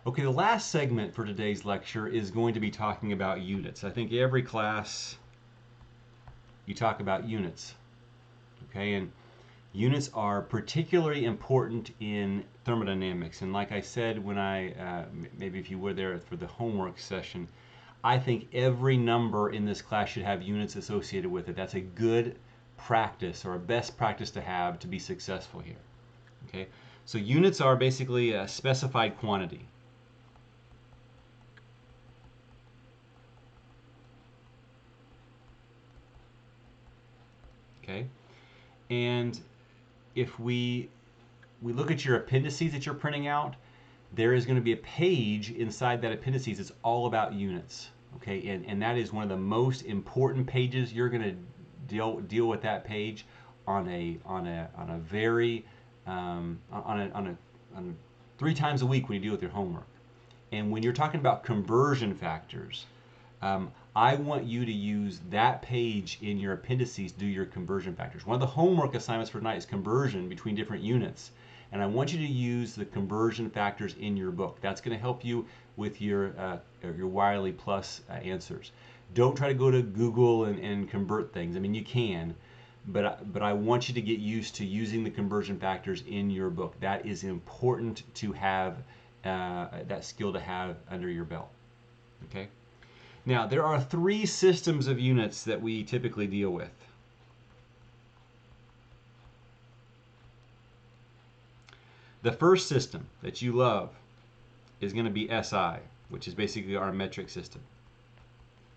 Okay, the last segment for today's lecture is going to be talking about units. I think every class you talk about units, okay? And units are particularly important in thermodynamics. And like I said when maybe if you were there for the homework session, I think every number in this class should have units associated with it. That's a good practice or a best practice to have to be successful here, okay? So units are basically a specified quantity. Okay, and if we look at your appendices that you're printing out, there is going to be a page inside that appendices that's all about units. Okay, and that is one of the most important pages. You're going to deal with that page on a very on 3 times a week when you deal with your homework. And when you're talking about conversion factors, I want you to use that page in your appendices to do your conversion factors. One of the homework assignments for tonight is conversion between different units. And I want you to use the conversion factors in your book. That's going to help you with your Wiley Plus answers. Don't try to go to Google and convert things. I mean, you can, but I want you to get used to using the conversion factors in your book. That is important to have, that skill to have under your belt. Okay? Now, there are 3 systems of units that we typically deal with. The first system that you love is going to be SI, which is basically our metric system.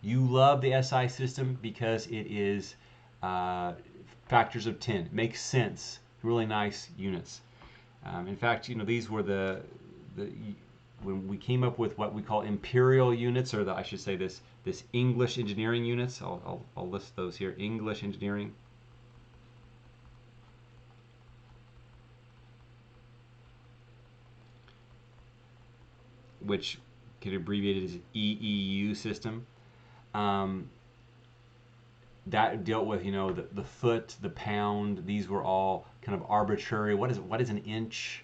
You love the SI system because it is factors of 10. It makes sense. Really nice units. In fact, these were the when we came up with what we call imperial units, or I should say this English engineering units. I'll list those here. English engineering. Which can be abbreviated as EEU system. That dealt with the foot, the pound. These were all kind of arbitrary. What is an inch?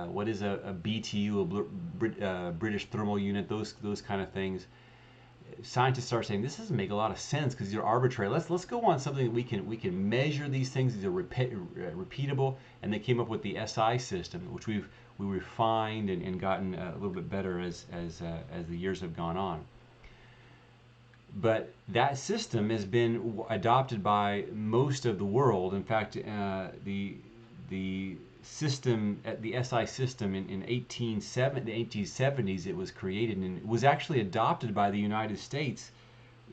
What is a BTU, a British thermal unit? Those kind of things. Scientists start saying this doesn't make a lot of sense because they're arbitrary. Let's go on something that we can measure these things. These are repeatable, and they came up with the SI system, which we refined and gotten a little bit better as the years have gone on. But that system has been adopted by most of the world. In fact, the system, the SI system in the 1870s, it was created, and it was actually adopted by the United States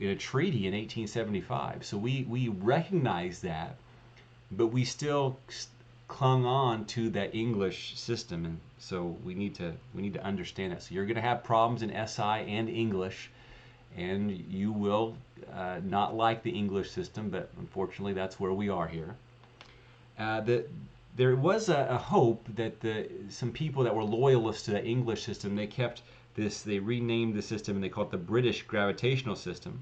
in a treaty in 1875. So we recognize that, but we still clung on to that English system, and so we need to understand that. So you're going to have problems in SI and English, and you will not like the English system, but unfortunately that's where we are here. There was a hope that some people that were loyalists to the English system, they renamed the system and they called it the British gravitational system.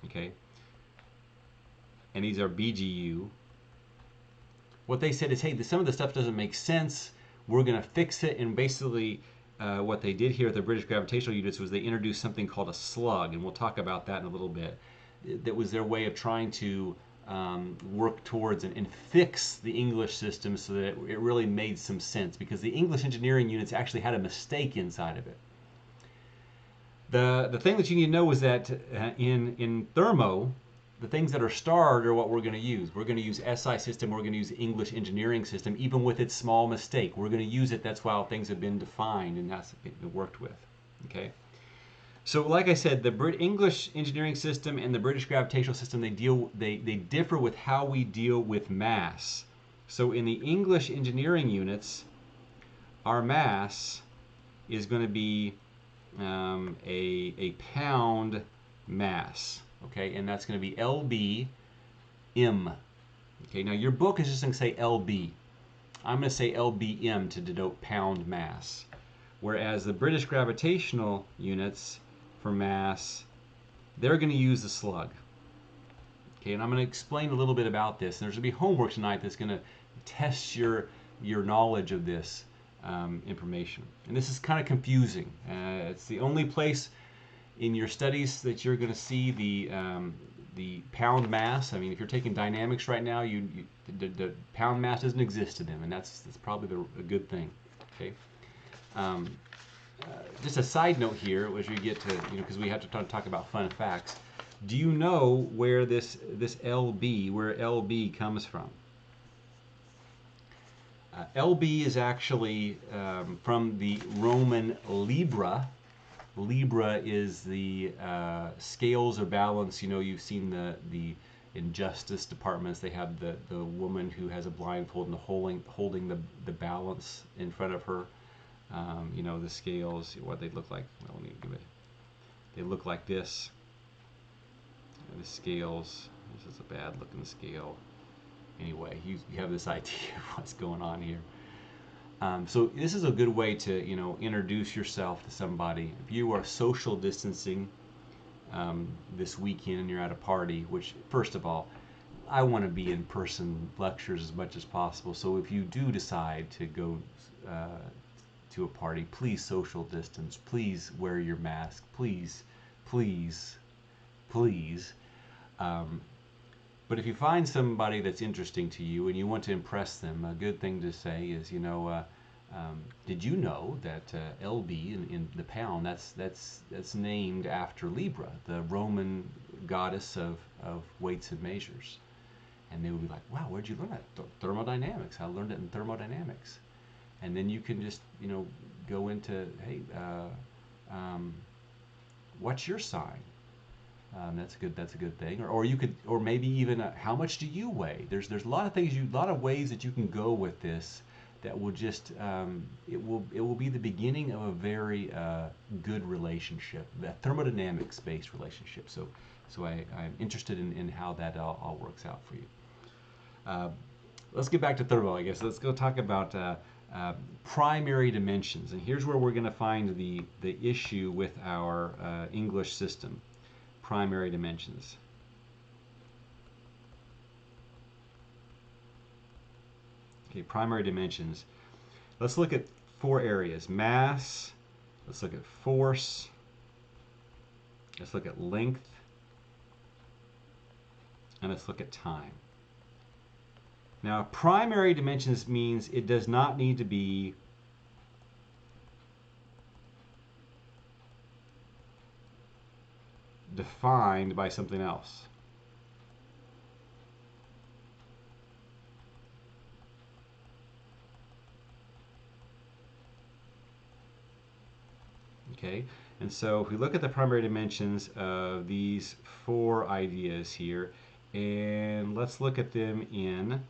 Okay. And these are BGU. What they said is, hey, some of the stuff doesn't make sense. We're going to fix it. And basically, what they did here at the British gravitational units was they introduced something called a slug, and we'll talk about that in a little bit. That was their way of trying to work towards and fix the English system so that it really made some sense, because the English engineering units actually had a mistake inside of it. The thing that you need to know is that in thermo, the things that are starred are what we're going to use. We're going to use SI system. We're going to use English engineering system, even with its small mistake. We're going to use it. That's how things have been defined, and that's been worked with. Okay. So, like I said, the English engineering system and the British gravitational system, they differ with how we deal with mass. So, in the English engineering units, our mass is going to be a pound mass. Okay, and that's going to be lbm. Okay, now your book is just going to say lb. I'm going to say lbm to denote pound mass. Whereas the British gravitational units for mass, they're going to use the slug. Okay, and I'm going to explain a little bit about this. And there's going to be homework tonight that's going to test your knowledge of this information. And this is kind of confusing. It's the only place in your studies that you're going to see the pound mass. I mean, if you're taking dynamics right now, the pound mass doesn't exist in them, and that's probably a good thing. Okay. Um, just a side note here, as you get to, because we have to talk about fun facts. Do you know where this LB, where LB comes from? LB is actually from the Roman libra. Libra is the scales or balance. You've seen the in justice departments, they have the woman who has a blindfold and holding the balance in front of her. The scales, what they look like. Well, let me give it. They look like this. The scales. This is a bad looking scale. Anyway, you have this idea of what's going on here. So this is a good way to introduce yourself to somebody. If you are social distancing this weekend and you're at a party, which first of all, I want to be in person lectures as much as possible. So if you do decide to go to a party, please social distance. Please wear your mask. Please, please, please. But if you find somebody that's interesting to you and you want to impress them, a good thing to say is, did you know that LB in the pound, that's named after Libra, the Roman goddess of weights and measures? And they would be like, wow, where'd you learn that? Thermodynamics. I learned it in thermodynamics. And then you can just, go into, hey, what's your sign? That's a good thing. Or you could, or maybe even how much do you weigh? There's a lot of things, a lot of ways that you can go with this that will just it will be the beginning of a very good relationship, that thermodynamics based relationship. So I'm interested in how that all works out for you. Let's get back to thermo, I guess. Let's go talk about primary dimensions, and here's where we're going to find the issue with our English system. Primary dimensions. Okay, primary dimensions. Let's look at 4 areas. Mass, let's look at force, let's look at length, and let's look at time. Now, primary dimensions means it does not need to be defined by something else. Okay, and so if we look at the primary dimensions of these 4 ideas here, and let's look at them in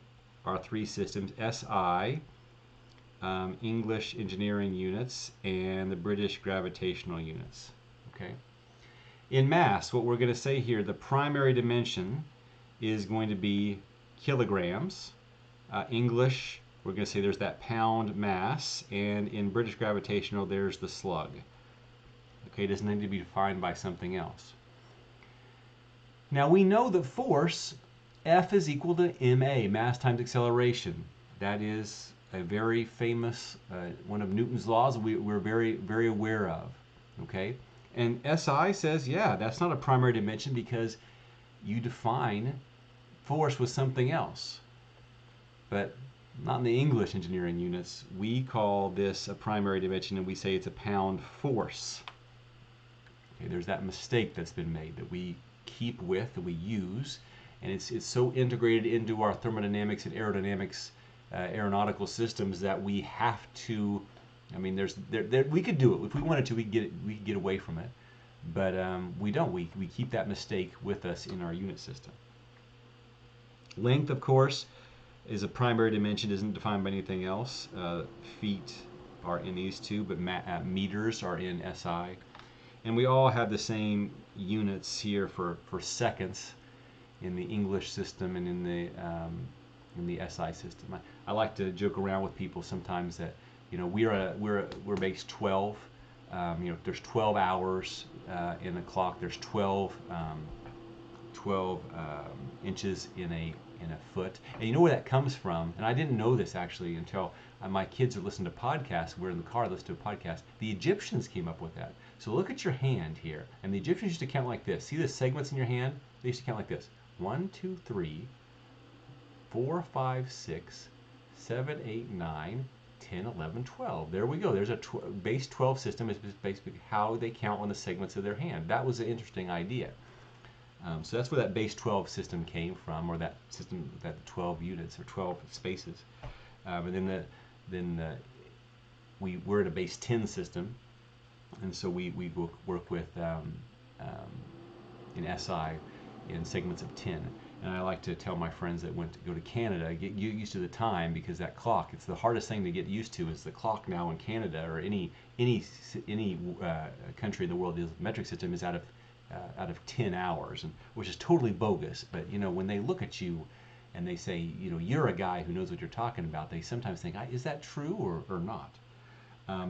our 3 systems, SI, English engineering units, and the British gravitational units. Okay. In mass, what we're going to say here, the primary dimension is going to be kilograms. English, we're going to say there's that pound mass, and in British gravitational, there's the slug. Okay, it doesn't need to be defined by something else. Now we know that force, F is equal to ma, mass times acceleration. That is a very famous, one of Newton's laws we're very, very aware of. Okay. And SI says, yeah, that's not a primary dimension because you define force with something else. But not in the English engineering units. We call this a primary dimension and we say it's a pound force. Okay, there's that mistake that's been made that we keep with, that we use, and it's so integrated into our thermodynamics and aerodynamics, aeronautical systems that we have to. I mean, we could do it if we wanted to. We could get away from it, but we don't. We keep that mistake with us in our unit system. Length, of course, is a primary dimension. Isn't defined by anything else. Feet are in these 2, but meters are in SI, and we all have the same units here for seconds in the English system and in the SI system. I like to joke around with people sometimes that. We're base 12. There's 12 hours in the clock. There's 12 12 inches in a foot. And you know where that comes from? And I didn't know this actually until my kids are listening to podcasts. We're in the car listening to a podcast. The Egyptians came up with that. So look at your hand here. And the Egyptians used to count like this. See the segments in your hand? They used to count like this. 1, 2, 3, 4, 5, 6, 7, 8, 9, 10, 11, 12. There we go. There's a base 12 system. Is basically how they count on the segments of their hand. That was an interesting idea. So that's where that base 12 system came from, or that system, that 12 units or 12 spaces. And then we're in a base 10 system, and so we work with in SI in segments of 10. And I like to tell my friends that went to go to Canada, get used to the time, because that clock, it's the hardest thing to get used to, is the clock now in Canada, or any country in the world. The metric system is out of 10 hours, and which is totally bogus. But you know, when they look at you and they say, you know, you're a guy who knows what you're talking about, they sometimes think, is that true or not?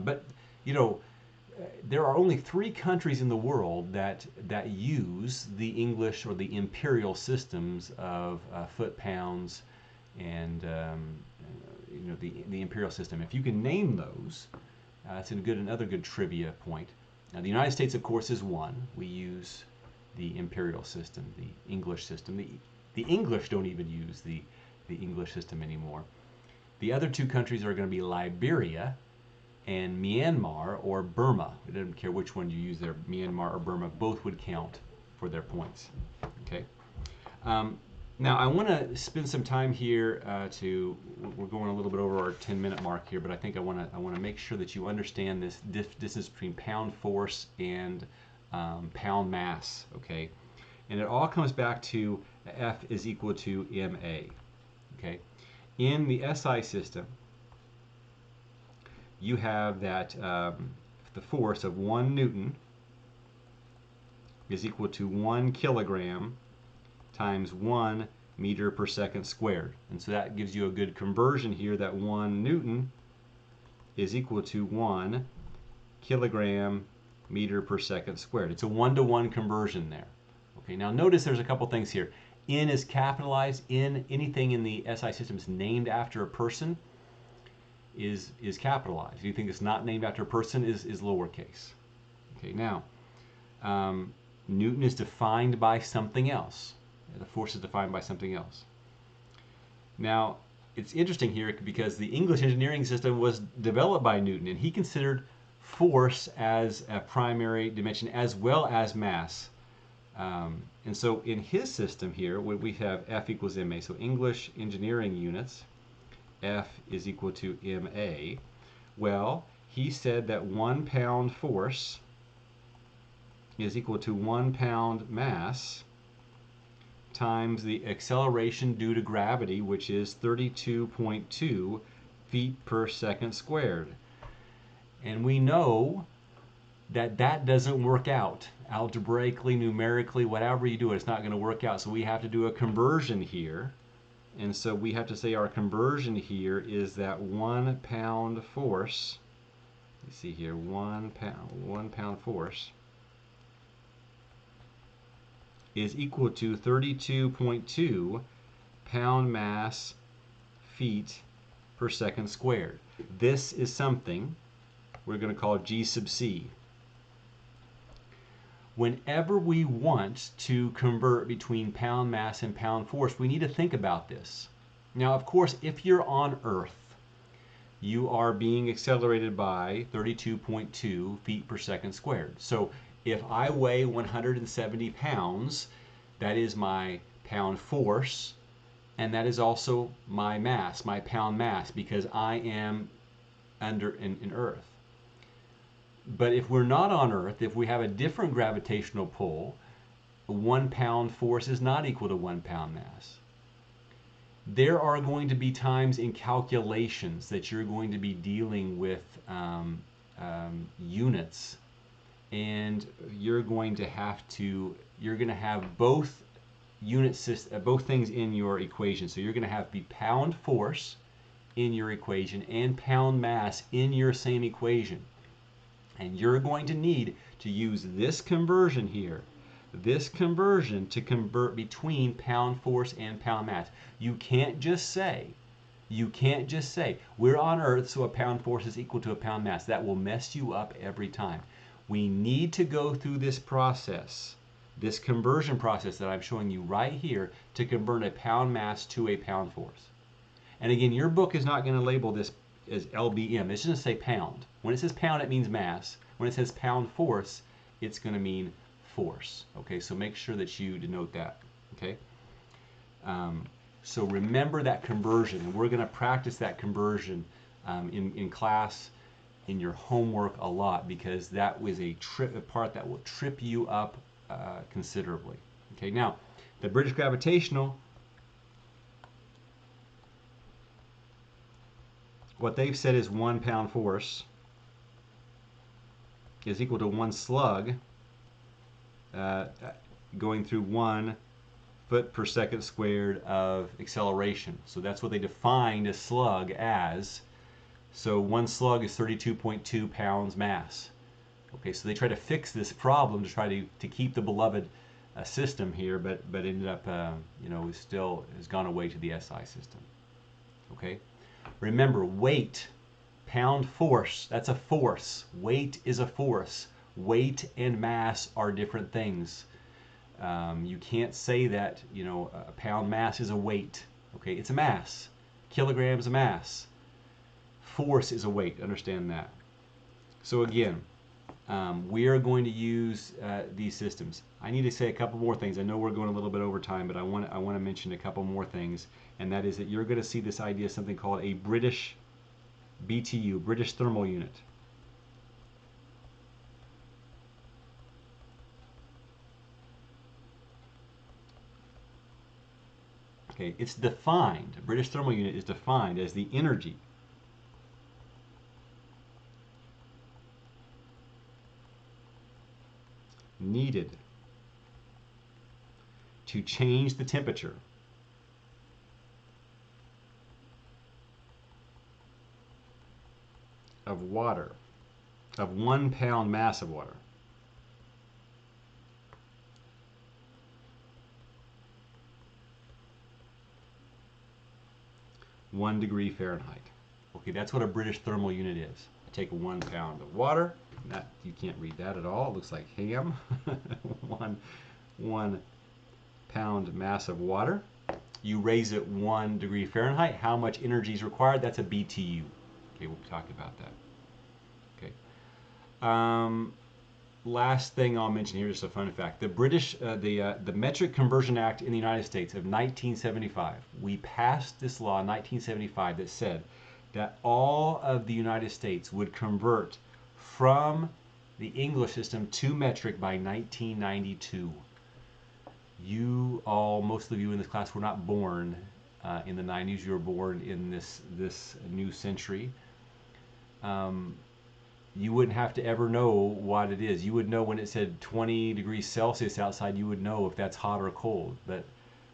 But you know, there are only 3 countries in the world that use the English or the imperial systems of foot-pounds and you know, the imperial system. If you can name those, that's another good trivia point. Now, the United States, of course, is one. We use the imperial system, the English system. The English don't even use the English system anymore. The other 2 countries are going to be Liberia and Myanmar or Burma. It doesn't care which one you use there, Myanmar or Burma, both would count for their points. Okay. Now I want to spend some time here we're going a little bit over our 10-minute mark here, but I think I want to make sure that you understand this distance between pound force and pound mass. Okay, and it all comes back to F is equal to ma. Okay, in the SI system, you have that the force of 1 Newton is equal to 1 kilogram times 1 meter per second squared. And so that gives you a good conversion here, that 1 Newton is equal to 1 kilogram meter per second squared. It's a 1-to-1 conversion there. Okay, now notice there's a couple things here. N is capitalized. N, anything in the SI system is named after a person is capitalized. If you think it's not named after a person, is lowercase. Okay, now Newton is defined by something else. The force is defined by something else. Now it's interesting here because the English engineering system was developed by Newton, and he considered force as a primary dimension as well as mass. And so in his system here, we have F equals ma. So English engineering units, F is equal to ma. Well, he said that 1 pound force is equal to 1 pound mass times the acceleration due to gravity, which is 32.2 feet per second squared. And we know that that doesn't work out. Algebraically, numerically, whatever you do, it's not going to work out. So we have to do a conversion here. And so we have to say our conversion here is that 1 pound force, you see here, 1 pound force is equal to 32.2 pound mass feet per second squared. This is something we're going to call G sub C. Whenever we want to convert between pound mass and pound force, we need to think about this. Now, of course, if you're on Earth, you are being accelerated by 32.2 feet per second squared. So if I weigh 170 pounds, that is my pound force, and that is also my mass, my pound mass, because I am in Earth. But if we're not on Earth, if we have a different gravitational pull, 1 pound force is not equal to 1 pound mass. There are going to be times in calculations that you're going to be dealing with units, and you're going to have both both things in your equation. So you're going to have the pound force in your equation and pound mass in your same equation. And you're going to need to use this conversion here, this conversion to convert between pound force and pound mass. You can't just say, we're on Earth, so a pound force is equal to a pound mass. That will mess you up every time. We need to go through this process, this conversion process that I'm showing you right here, to convert a pound mass to a pound force. And again, your book is not going to label this as LBM. It's going to say pound. When it says pound, it means mass. When it says pound force, it's going to mean force. Okay, so make sure that you denote that. Okay. So remember that conversion, and we're going to practice that conversion in class, in your homework a lot, because that was a part that will trip you up considerably. Okay, now the British gravitational, what they've said is 1 pound force is equal to 1 slug going through 1 foot per second squared of acceleration. So that's what they defined a slug as. So 1 slug is 32.2 pounds mass. Okay, so they try to fix this problem to try to keep the beloved system here, but ended up, still has gone away to the SI system. Okay, remember, weight, pound force, that's a force. Weight is a force. Weight and mass are different things. You can't say that, a pound mass is a weight. Okay, it's a mass. Kilogram is a mass. Force is a weight. Understand that. So again, we are going to use these systems. I need to say a couple more things. I know we're going a little bit over time, but I want to mention a couple more things, and that is that you're going to see this idea of something called a British BTU, British Thermal Unit. Okay, it's defined, British Thermal Unit is defined as the energy needed to change the temperature of water, of 1 pound mass of water. (1 degree Fahrenheit). Okay, that's what a British thermal unit is. I take 1 pound of water. That, you can't read that at all. It looks like ham. one pound mass of water. You raise it 1 degree Fahrenheit. How much energy is required? That's a BTU. Okay, we'll talk about that. Okay. Last thing I'll mention here, just a fun fact: the British, the Metric Conversion Act in the United States of 1975. We passed this law in 1975 that said that all of the United States would convert from the English system to metric by 1992. You all, most of you in this class, were not born in the 90s. You were born in this new century. You wouldn't have to ever know what it is. You would know when it said 20 degrees Celsius outside, you would know if that's hot or cold. But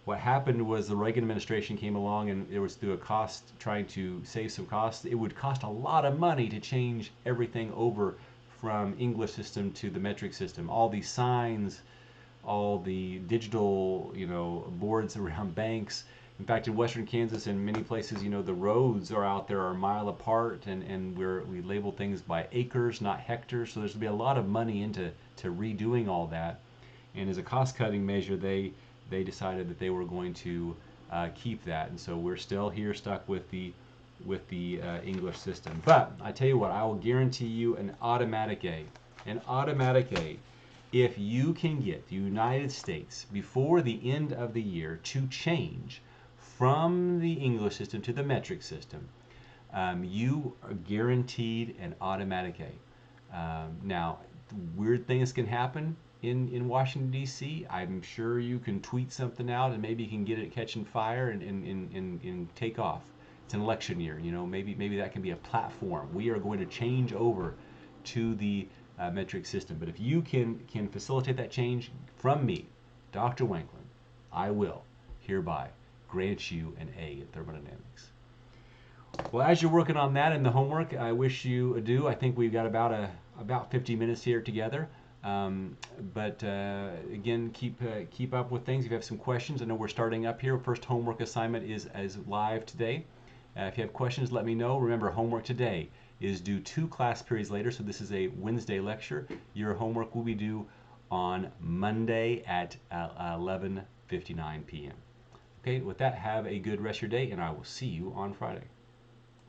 what happened was the Reagan administration came along, and it was through a cost, trying to save some costs. It would cost a lot of money to change everything over from English system to the metric system. All these signs, all the digital, boards around banks. In fact, in western Kansas and many places, the roads are out there are a mile apart, and we label things by acres, not hectares. So there's going to be a lot of money into redoing all that. And as a cost-cutting measure, they decided that they were going to keep that. And so we're still here stuck with the English system. But I tell you what, I will guarantee you an automatic A. An automatic A. If you can get the United States before the end of the year to change from the English system to the metric system, you are guaranteed an automatic A. Now, weird things can happen in Washington, D.C. I'm sure you can tweet something out and maybe you can get it catching fire and take off. It's an election year, maybe that can be a platform. We are going to change over to the metric system. But if you can facilitate that change from me, Dr. Wanklyn, I will hereby grant you an A in thermodynamics. Well, as you're working on that in the homework, I wish you adieu. I think we've got about 50 minutes here together. But again, keep up with things. If you have some questions, I know we're starting up here. First homework assignment is live today. If you have questions, let me know. Remember, homework today is due 2 class periods later, so this is a Wednesday lecture. Your homework will be due on Monday at 11:59 p.m. Okay, with that, have a good rest of your day, and I will see you on Friday.